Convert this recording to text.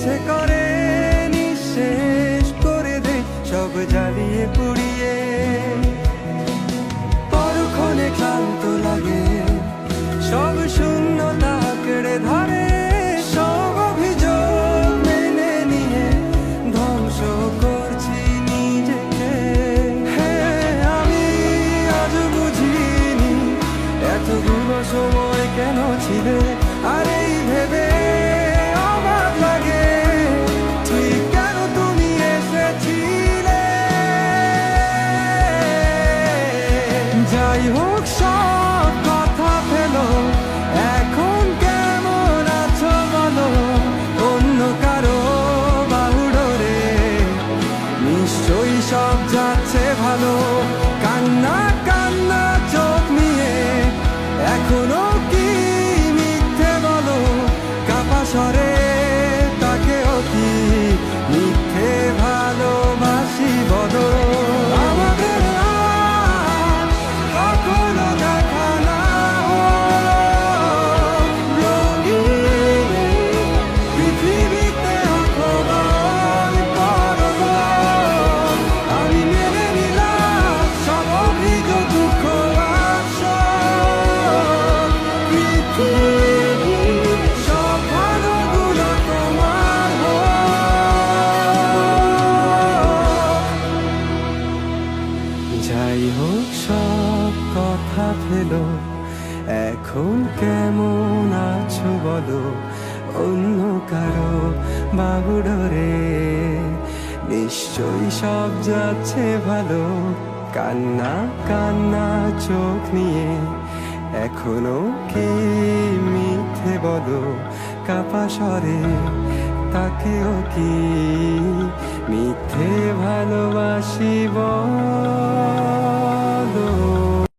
ইচ্ছে করে নিঃশেষ করে দে সব জ্বালিয়ে পুড়িয়ে। পরক্ষণে ক্লান্ত লাগে, সব শূন্যতা কেড়ে ধরে, সব অভিযোগ মেনে নিয়ে ধ্বংস করছি নিজেকে। আমি আজ বুঝিনি এতগুলো সময় কেন ছিলে, আর এই ভেবে অবাক লাগে তুই কেন তুমি এসেছিলে। যাই হোক সব কথা ফেলো, এখন কেমন আছো বলো, অন্য কারো বাহুডোরে নিশ্চয়ই সব যাচ্ছে ভালো। কান্না কান্না চোখ নিয়ে এখনো কি মিথ্যে বলো, কাপা স্বরে তাকেও কি মিথ্যে ভালোবাসি বলো। আমাদের আজ কখনো দেখা না হলো, রঙিন পৃথিবীতে অথবা পরব। আমি মেনে নিলাম সব অভিযোগ দুঃখ আসল, পৃথিবী সব ভালোগুলো তোমার হোক। যাই হোক সব কথা ফেলো, এখন কেমন আছো বলো, অন্য কারো বাহুডোরে নিশ্চয়ই সব যাচ্ছে ভালো। কান্না কান্না চোখ নিয়ে এখনো কি মিথ্যে বলো, কাপা স্বরে তাকেও কি মিথ্যে ভালোবাসি বলো।